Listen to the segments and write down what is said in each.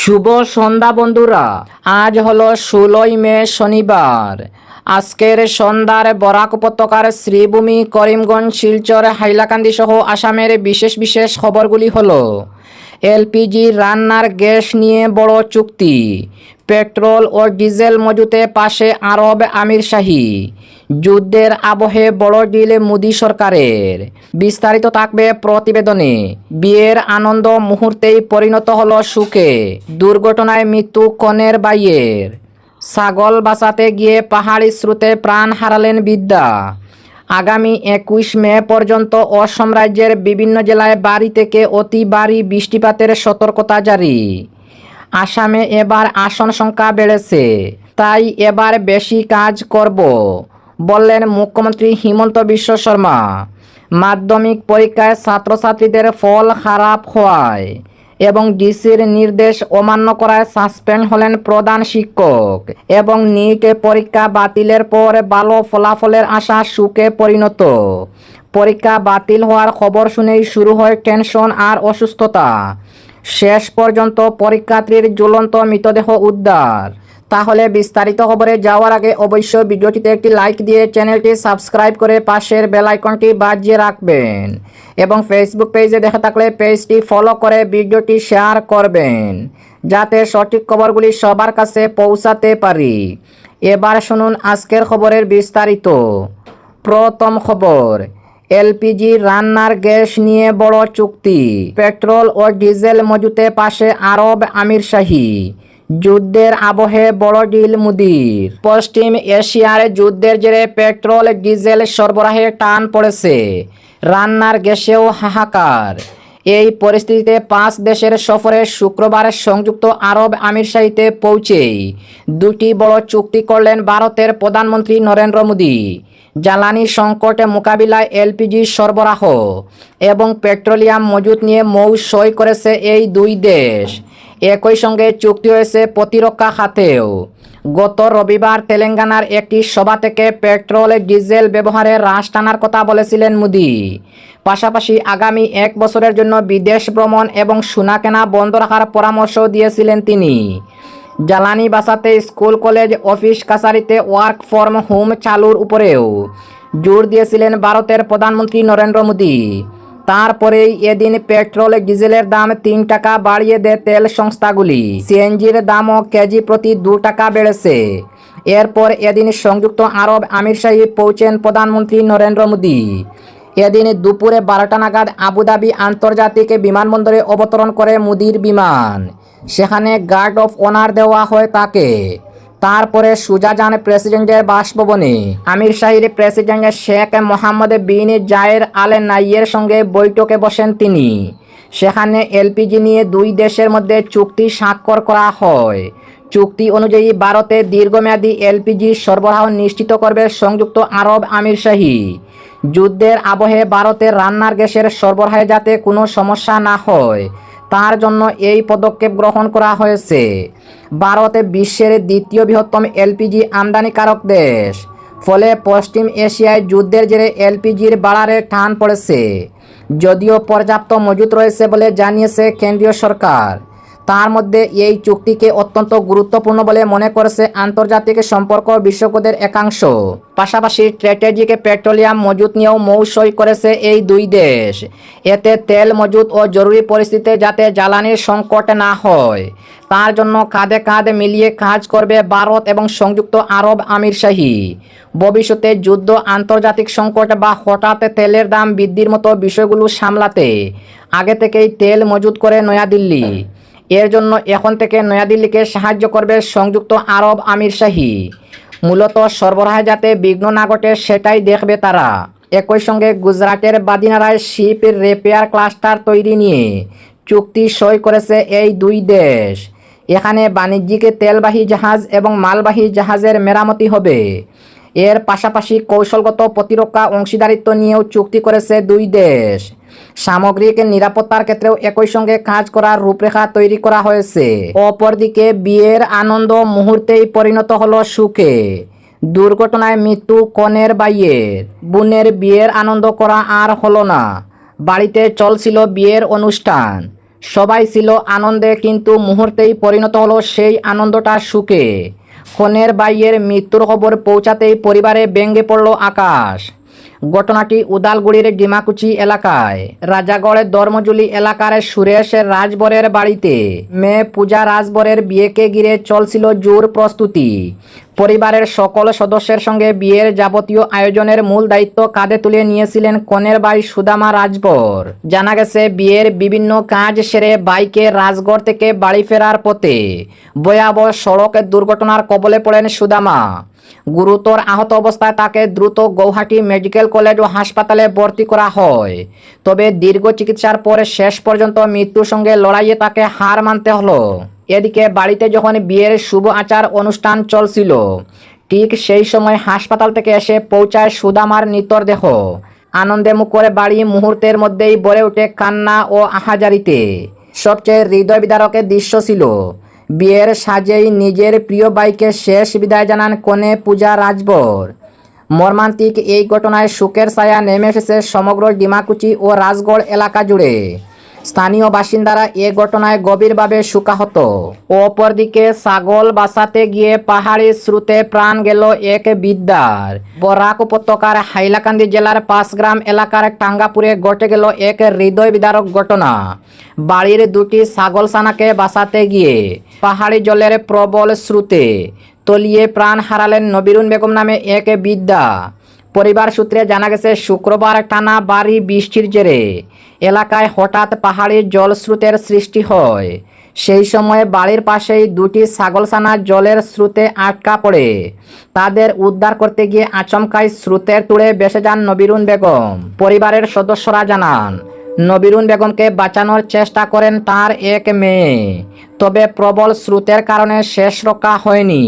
শুভ সন্ধ্যা বন্ধুরা। আজ হলো 16ই মে শনিবার। আজকের সন্ধ্যার বরাক উপত্যকার শ্রীভূমি, করিমগঞ্জ, শিলচর, হাইলাকান্দি সহ আসামের বিশেষ বিশেষ খবরগুলি হলো: এলপিজি রান্নার গ্যাস নিয়ে বড় চুক্তি, পেট্রোল ও ডিজেল মজুতে পাশে আরব আমির শাহী, যুদ্ধের আবহে বড় ডিল মোদী সরকারের। বিস্তারিত থাকবে প্রতিবেদনে। বিয়ের আনন্দ মুহূর্তেই পরিণত হলো সুখে, দুর্ঘটনায় মৃত্যু কনের বাইয়ের। ছাগল বাঁচাতে গিয়ে পাহাড়ি স্রোতে প্রাণ হারালেন বৃদ্ধা। আগামী 21 মে পর্যন্ত অসম রাজ্যের বিভিন্ন জেলায় ভারী থেকে অতি ভারী বৃষ্টিপাতের সতর্কতা জারি। আসামে এবার আসন সংখ্যা বেড়েছে, তাই এবার বেশি কাজ করব, বললেন মুখ্যমন্ত্রী হিমন্ত বিশ্ব শর্মা। মাধ্যমিক পরীক্ষায় ছাত্রছাত্রীদের ফল খারাপ হওয়ায় এবং ডিসির নির্দেশ অমান্য করায় সাসপেন্ড হলেন প্রধান শিক্ষক। এবং নিট পরীক্ষা বাতিলের পর ভালো ফলাফলের আশা সুখে পরিণত। পরীক্ষা বাতিল হওয়ার খবর শুনেই শুরু হয় টেনশন আর অসুস্থতা। শেষ পর্যন্ত পরীক্ষার্থীর ঝুলন্ত মৃতদেহ উদ্ধার। তাহলে বিস্তারিত খবরে যাওয়ার আগে অবশ্যই ভিডিওটিতে একটি লাইক দিয়ে চ্যানেলটি সাবস্ক্রাইব করে পাশের বেল আইকনটি বাজিয়ে রাখবেন এবং ফেসবুক পেজে দেখে থাকলে পেজটি ফলো করে ভিডিওটি শেয়ার করবেন, যাতে সঠিক খবরগুলি সবার কাছে পৌঁছাতে পারি। এবার শুনুন আজকের খবরের বিস্তারিত। প্রথম খবর, এলপিজি রান্নার গ্যাস নিয়ে বড় চুক্তি, পেট্রোল ও ডিজেল মজুতে পাশে আরব আমির শাহী, যুদ্ধের আবহে বড় ডিল মোদীর। পশ্চিম এশিয়ার যুদ্ধের জেরে পেট্রোল ডিজেল সরবরাহে টান পড়েছে, রান্নার গ্যাসেও হাহাকার। এই পরিস্থিতিতে 5 দেশের সফরে শুক্রবার সংযুক্ত আরব আমিরশাহীতে পৌঁছেই দুটি বড় চুক্তি করলেন ভারতের প্রধানমন্ত্রী নরেন্দ্র মোদী। জ্বালানি সংকটে মোকাবিলায় এলপিজি সরবরাহ এবং পেট্রোলিয়াম মজুত নিয়ে সই করেছে এই দুই দেশ। একই সঙ্গে চুক্তি হয়েছে প্রতিরক্ষা খাতেও। গত রবিবার তেলেঙ্গানার একটি সভা থেকে পেট্রোল ডিজেল ব্যবহারে হ্রাস টানার কথা বলেছিলেন মোদী। পাশাপাশি আগামী 1 বছরের জন্য বিদেশ ভ্রমণ এবং সোনা কেনা বন্ধ রাখার পরামর্শ দিয়েছিলেন তিনি। জ্বালানি বাঁচাতে স্কুল, কলেজ, অফিস কাছারিতে ওয়ার্ক ফ্রম হোম চালুর উপরেও জোর দিয়েছিলেন ভারতের প্রধানমন্ত্রী নরেন্দ্র মোদী। তারপরেই এদিন পেট্রোল ডিজেলের দাম 3 টাকা বাড়িয়ে দেয় তেল সংস্থাগুলি। সিএনজির দামও কেজি প্রতি 2 টাকা বেড়েছে। এরপর এদিন সংযুক্ত আরব আমিরশাহী পৌঁছেন প্রধানমন্ত্রী নরেন্দ্র মোদী। এদিন দুপুরে 12টা নাগাদ আবুধাবি আন্তর্জাতিক বিমানবন্দরে অবতরণ করে মোদীর বিমান। সেখানে গার্ড অফ অনার দেওয়া হয় তাকে। তারপরে সোজা যান প্রেসিডেন্টের বাসভবনে। আমির শাহীর প্রেসিডেন্ট শেখ মোহাম্মদ বিন জায়েদ আল নাইয়ের সঙ্গে বৈঠকে বসেন তিনি। সেখানে এলপিজি নিয়ে দুই দেশের মধ্যে চুক্তি স্বাক্ষর করা হয়। চুক্তি অনুযায়ী ভারতে দীর্ঘমেয়াদী এলপিজি সরবরাহ নিশ্চিত করবে সংযুক্ত আরব আমিরশাহী। যুদ্ধের আবহে ভারতের রান্নার গ্যাসের সরবরাহে যাতে কোনো সমস্যা না হয়, তার জন্য এই পদক্ষেপ গ্রহণ করা হয়েছে। ভারত বিশ্বের দ্বিতীয় বৃহত্তম এলপিজি আমদানিকারক দেশ। ফলে পশ্চিম এশিয়ায় যুদ্ধের জেরে এলপিজির বাড়ারে টান পড়েছে। যদিও পর্যাপ্ত মজুত রয়েছে বলে জানিয়েছে কেন্দ্রীয় সরকার, তার মধ্যে এই চুক্তিকে অত্যন্ত গুরুত্বপূর্ণ বলে মনে করেছে আন্তর্জাতিক সম্পর্ক বিশেষজ্ঞদের একাংশ। পাশাপাশি স্ট্র্যাটেজিক পেট্রোলিয়াম মজুত নিয়েও সই করেছে এই দুই দেশ। এতে তেল মজুত ও জরুরি পরিস্থিতিতে যাতে জ্বালানির সংকট না হয়, তার জন্য কাঁধে কাঁধ মিলিয়ে কাজ করবে ভারত এবং সংযুক্ত আরব আমিরশাহী। ভবিষ্যতে যুদ্ধ, আন্তর্জাতিক সংকট বা হঠাৎ তেলের দাম বৃদ্ধির মতো বিষয়গুলো সামলাতে আগে থেকেই তেল মজুত করে নয়াদিল্লি। এর জন্য এখন থেকে নয়াদিল্লিকে সাহায্য করবে সংযুক্ত আরব আমিরশাহী। মূলত সরবরাহে যাতে বিঘ্ন না ঘটে সেটাই দেখবে তারা। একই সঙ্গে গুজরাটের বাদিনারায় শিপ রিপেয়ার ক্লাস্টার তৈরি নিয়ে চুক্তি সই করেছে এই দুই দেশ। এখানে বাণিজ্যিক তেলবাহী জাহাজ এবং মালবাহী জাহাজের মেরামতি হবে। এর পাশাপাশি কৌশলগত প্রতিরক্ষা অংশীদারিত্ব নিয়েও চুক্তি করেছে দুই দেশ। সামগ্রিক নিরাপত্তার ক্ষেত্রেও একই সঙ্গে কাজ করার রূপরেখা তৈরি করা হয়েছে। অপরদিকে বিয়ের আনন্দ মুহূর্তেই পরিণত হলো সুখে, দুর্ঘটনায় মৃত্যু কনের বাইয়ের। বোনের বিয়ের আনন্দ করা আর হলো না। বাড়িতে চলছিল বিয়ের অনুষ্ঠান। সবাই ছিল আনন্দে, কিন্তু মুহূর্তেই পরিণত হলো সেই আনন্দটা সুখে। কনের ভাইয়ের মৃত্যুর খবর পৌঁছাতেই পরিবারে ভেঙে পড়ল আকাশ। ঘটনাটি উদালগুড়ির ডিমাকুচি এলাকায় রাজাগড়ের ধর্মজুলি এলাকার সুরেশ রাজবরের বাড়িতে মেয়ে পূজা রাজবরের বিয়েকে ঘিরে চলছিল জোর প্রস্তুতি। পরিবারের সকল সদস্যের সঙ্গে বিয়ের যাবতীয় আয়োজনের মূল দায়িত্ব কাঁধে তুলে নিয়েছিলেন কনের ভাই সুদামা রাজবর। জানা গেছে, বিয়ের বিভিন্ন কাজ সেরে বাইকে রাজগড় থেকে বাড়ি ফেরার পথে ভয়াবহ সড়ক দুর্ঘটনার কবলে পড়েন সুদামা। গুরুতর আহত অবস্থায় তাকে দ্রুত গৌহাটি মেডিকেল কলেজ ও হাসপাতালে ভর্তি করা হয়। তবে দীর্ঘ চিকিৎসার পর শেষ পর্যন্ত মৃত্যুর সঙ্গে লড়াইয়ে তাকে হার মানতে হলো। এদিকে বাড়িতে যখন বিয়ের শুভ আচার অনুষ্ঠান চলছিল, ঠিক সেই সময় হাসপাতাল থেকে এসে পৌঁছায় সুদামার মৃতদেহ। আনন্দে মুখর বাড়ি মুহূর্তের মধ্যেই ভরে ওঠে কান্না ও আহাজারিতে। সবচেয়ে হৃদয় বিদারকের দৃশ্য ছিল বিয়ের সাজেই নিজের প্রিয় ভাইকে শেষ বিদায় জানান কনে পূজা রাজবর। মর্মান্তিক এই ঘটনায় শোকের ছায়া নেমে এসেছে সমগ্র ডিমাকুচি ও রাজগড় এলাকা জুড়ে। স্থানীয় বাসিন্দারা এ ঘটনায় গভীরভাবে শোকাহত। অপরদিকে ছাগল বাঁচাতে গিয়ে পাহাড়ি স্রোতে প্রাণ গেল এক বৃদ্ধার। বরাক উপত্যকার হাইলাকান্দি জেলার পাঁচগ্রাম এলাকার টাঙ্গাপুরে ঘটে গেল এক হৃদয় বিদারক ঘটনা। বাড়ির দুটি ছাগলছানাকে বাঁচাতে গিয়ে পাহাড়ি জলের প্রবল স্রোতে তলিয়ে প্রাণ হারালেন নবিরুন বেগম নামে এক বৃদ্ধা। পরিবার সূত্রে জানা গেছে, শুক্রবার টানা ভারী বৃষ্টির জেরে এলাকায় হঠাৎ পাহাড়ি জলস্রোতের সৃষ্টি হয়। সেই সময় বাড়ির পাশেই দুটি ছাগলছানা জলের স্রোতে আটকা পড়ে। তাদের উদ্ধার করতে গিয়ে আচমকাই স্রোতের তুড়ে ভেসে যান নবিরুন বেগম। পরিবারের সদস্যরা জানান, নবিরুন বেগমকে বাঁচানোর চেষ্টা করেন তার এক মেয়ে, তবে প্রবল স্রোতের কারণে শেষ রক্ষা হয়নি।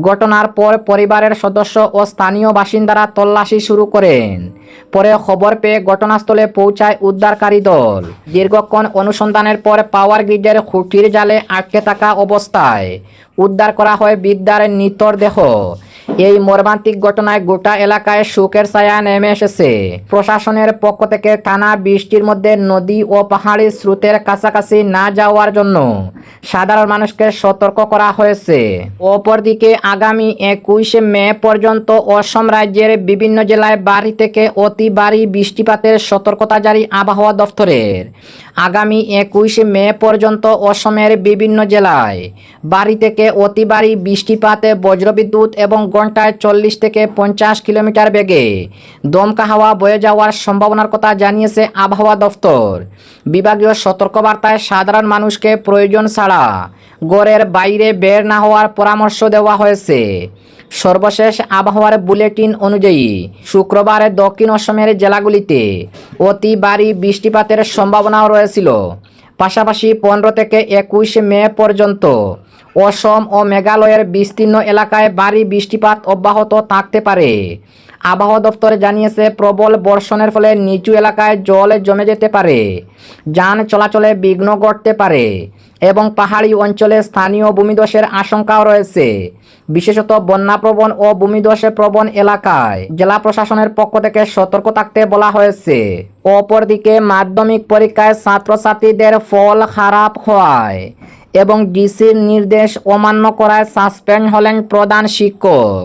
ঘটনার পর পরিবারের সদস্য ও স্থানীয় বাসিন্দারা তল্লাশি শুরু করেন। পরে খবর পেয়ে ঘটনাস্থলে পৌঁছায় উদ্ধারকারী দল। দীর্ঘক্ষণ অনুসন্ধানের পর পাওয়ার গ্রিডের খুঁটির জালে আটকে থাকা অবস্থায় উদ্ধার করা হয় বৃদ্ধার মৃতদেহ। এই মর্মান্তিক ঘটনায় গোটা এলাকায় শোকের ছায়া নেমে এসেছে। প্রশাসনের পক্ষ থেকে টানা বৃষ্টির মধ্যে নদী ও পাহাড়ি স্রোতের কাছাকাছি না যাওয়ার জন্য সাধারণ মানুষকে সতর্ক করা হয়েছে। অপরদিকে আগামী 21 মে পর্যন্ত অসম রাজ্যের বিভিন্ন জেলায় ভারী থেকে অতি ভারী বৃষ্টিপাতের সতর্কতা জারি আবহাওয়া দফতরের। আগামী 21 মে পর্যন্ত অসমের বিভিন্ন জেলায় ভারী থেকে অতি ভারী বৃষ্টিপাতে বজ্রবিদ্যুৎ এবং ঘন্টায় 40 থেকে 50 কিলোমিটার বেগে দমকা হাওয়া বয়ে যাওয়ার সম্ভাবনার কথা জানিয়েছে আবহাওয়া দফতর। বিভাগীয় সতর্কবার্তায় সাধারণ মানুষকে প্রয়োজন ছাড়া ঘরের বাইরে বের না হওয়ার পরামর্শ দেওয়া হয়েছে। সর্বশেষ আবহাওয়ার বুলেটিন অনুযায়ী শুক্রবার দক্ষিণ অসমের জেলাগুলিতে অতি ভারী বৃষ্টিপাতের সম্ভাবনাও রয়েছিল। পাশাপাশি 15 থেকে 21 মে পর্যন্ত অসম ও মেঘালয়ের বিস্তীর্ণ এলাকায় ভারী বৃষ্টিপাত অব্যাহত থাকতে পারে। আবহাওয়া দপ্তর জানিয়েছে, প্রবল বর্ষণের ফলে নিচু এলাকায় জল জমে যেতে পারে, যান চলাচলে বিঘ্ন ঘটতে পারে এবং পাহাড়ি অঞ্চলে স্থানীয় ভূমিধসের আশঙ্কাও রয়েছে। বিশেষত বন্যাপ্রবণ ও ভূমিধসে প্রবণ এলাকায় জেলা প্রশাসনের পক্ষ থেকে সতর্ক থাকতে বলা হয়েছে। অপরদিকে মাধ্যমিক পরীক্ষায় ছাত্রছাত্রীদের ফল খারাপ হওয়ায় এবং ডিসির নির্দেশ অমান্য করায় সাসপেন্ড হলেন প্রধান শিক্ষক।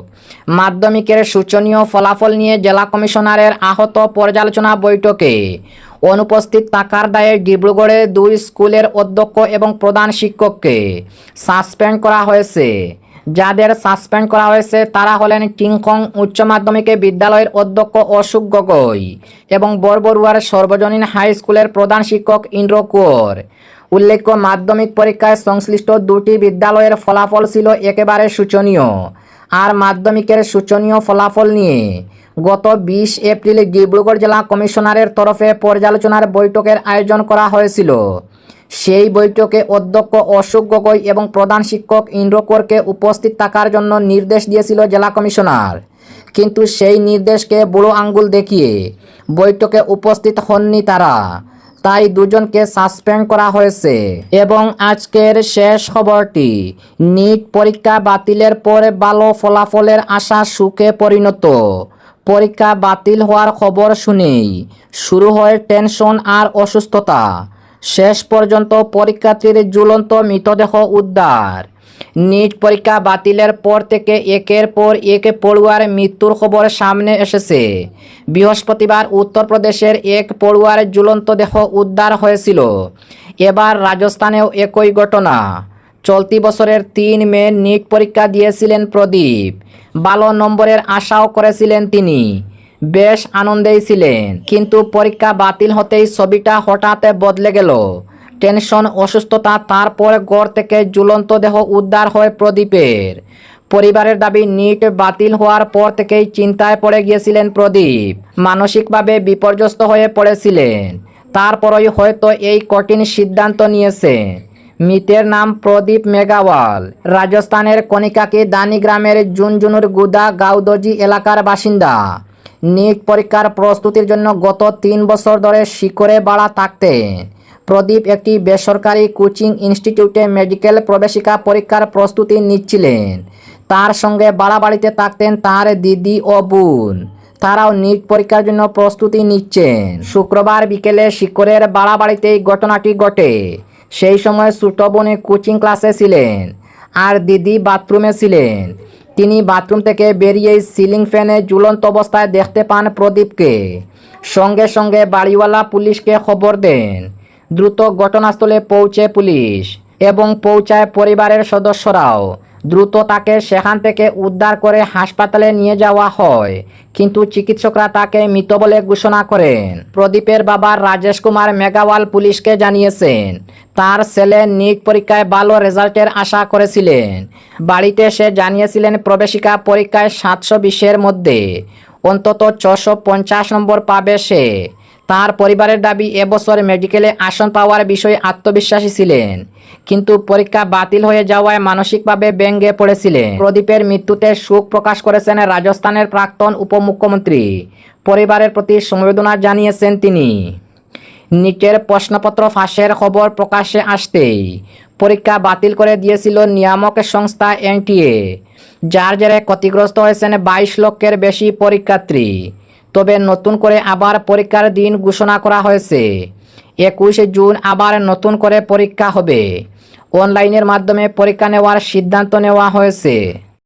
মাধ্যমিকের শোচনীয় ফলাফল নিয়ে জেলা কমিশনারের আহত পর্যালোচনা বৈঠকে অনুপস্থিত থাকার দায়ে ডিব্রুগড়ে 2 স্কুলের অধ্যক্ষ এবং প্রধান শিক্ষককে সাসপেন্ড করা হয়েছে। যাদের সাসপেন্ড করা হয়েছে তারা হলেন টিংখং উচ্চ মাধ্যমিক বিদ্যালয়ের অধ্যক্ষ অশোক গগৈ এবং বরবরুয়ার সর্বজনীন হাই স্কুলের প্রধান শিক্ষক ইন্দ্র কুঁয়র। উল্লেখ্য, মাধ্যমিক পরীক্ষায় সংশ্লিষ্ট 2টি বিদ্যালয়ের ফলাফল ছিল একেবারে শোচনীয়। আর মাধ্যমিকের শোচনীয় ফলাফল নিয়ে গত 20 এপ্রিল ডিব্রুগড় জেলা কমিশনারের তরফে পর্যালোচনার বৈঠকের আয়োজন করা হয়েছিল। সেই বৈঠকে অধ্যক্ষ অশোক গগৈ এবং প্রধান শিক্ষক ইন্দ্র কুঁয়রকে উপস্থিত থাকার জন্য নির্দেশ দিয়েছিল জেলা কমিশনার, কিন্তু সেই নির্দেশকে বুড়ো আঙ্গুল দেখিয়ে বৈঠকে উপস্থিত হননি তারা। তাই দুজনকে সাসপেন্ড করা হয়েছে। এবং আজকের শেষ খবরটি, নিট পরীক্ষা বাতিলের পরে ভালো ফলাফলের আশা সুখে পরিণত। পরীক্ষা বাতিল হওয়ার খবর শুনেই শুরু হয় টেনশন আর অসুস্থতা। শেষ পর্যন্ত পরীক্ষার্থীর ঝুলন্ত মৃতদেহ উদ্ধার। নিট পরীক্ষা বাতিলের পর থেকে একের পর এক পড়ুয়ার মৃত্যুর খবর সামনে এসেছে। বৃহস্পতিবার উত্তরপ্রদেশের এক পড়ুয়ার ঝুলন্ত দেহ উদ্ধার হয়েছিল। এবার রাজস্থানেও একই ঘটনা। চলতি বছরের ৩ মে নিট পরীক্ষা দিয়েছিলেন প্রদীপ। ভালো নম্বরের আশাও করেছিলেন তিনি। বেশ আনন্দেই ছিলেন, কিন্তু পরীক্ষা বাতিল হতেই ছবিটা হঠাৎ বদলে গেল। টেনশন, অসুস্থতা, তারপর ঘর থেকে ঝুলন্ত দেহ উদ্ধার হয় প্রদীপের। পরিবারের দাবি, নিট বাতিল হওয়ার পর থেকেই চিন্তায় পড়ে গিয়েছিলেন প্রদীপ। মানসিকভাবে বিপর্যস্ত হয়ে পড়েছিলেন। তারপরই হয়তো এই কঠিন সিদ্ধান্ত নিয়েছে। মৃতের নাম প্রদীপ মেঘাওয়াল। রাজস্থানের কনিকাকি দানি গ্রামের জুনজুনুর গুদা গাউদজি এলাকার বাসিন্দা। নিট পরীক্ষার প্রস্তুতির জন্য গত ৩ বছর ধরে শিকড়ে বাড়া থাকতেন। প্রদীপ একটি বেসরকারি কোচিং ইনস্টিটিউটে মেডিকেল প্রবেশিকা পরীক্ষার প্রস্তুতি নিচ্ছিলেন। তার সঙ্গে বাড়াবাড়িতে থাকতেন তার দিদি ও বোন। তারাও নিট পরীক্ষার জন্য প্রস্তুতি নিচ্ছেন। শুক্রবার বিকেলে শিকড়ের বাড়াবাড়িতেই ঘটনাটি ঘটে। সেই সময় ছোট বোন কোচিং ক্লাসে ছিলেন আর দিদি বাথরুমে ছিলেন। তিনি বাথরুম থেকে বেরিয়েই সিলিং ফ্যানে ঝুলন্ত অবস্থায় দেখতে পান প্রদীপকে। সঙ্গে সঙ্গে বাড়িওয়ালা পুলিশকে খবর দেন। দ্রুত ঘটনাস্থলে পৌঁছে পুলিশ এবং পৌঁছায় পরিবারের সদস্যরাও। দ্রুত তাকে সেখান থেকে উদ্ধার করে হাসপাতালে নিয়ে যাওয়া হয়, কিন্তু চিকিৎসকরা তাকে মৃত বলে ঘোষণা করেন। প্রদীপের বাবা রাজেশ কুমার মেঘাওয়াল পুলিশকে জানিয়েছেন, তার ছেলে নিট পরীক্ষায় ভালো রেজাল্টের আশা করেছিলেন। বাড়িতে সে জানিয়েছিলেন প্রবেশিকা পরীক্ষায় 720-এর মধ্যে অন্তত 650 নম্বর পাবে সে। তার পরিবারের দাবি, এবছর মেডিকেলে আসন পাওয়ার বিষয়ে আত্মবিশ্বাসী ছিলেন, কিন্তু পরীক্ষা বাতিল হয়ে যাওয়ায় মানসিকভাবে ভেঙে পড়েছিলেন। প্রদীপের মৃত্যুতে শোক প্রকাশ করেছেন রাজস্থানের প্রাক্তন উপমুখ্যমন্ত্রী। পরিবারের প্রতি সমবেদনা জানিয়েছেন তিনি। নিটের প্রশ্নপত্র ফাঁসের খবর প্রকাশ্যে আসতেই পরীক্ষা বাতিল করে দিয়েছিল নিয়ামক সংস্থা এনটিএ, যার জেরে ক্ষতিগ্রস্ত হয়েছেন 22 লক্ষের বেশি পরীক্ষার্থী। তবে নতুন করে আবার পরীক্ষার দিন ঘোষণা করা হয়েছে। 21 জুন আবার নতুন করে পরীক্ষা হবে। অনলাইনের মাধ্যমে পরীক্ষা নেওয়ার সিদ্ধান্ত নেওয়া হয়েছে।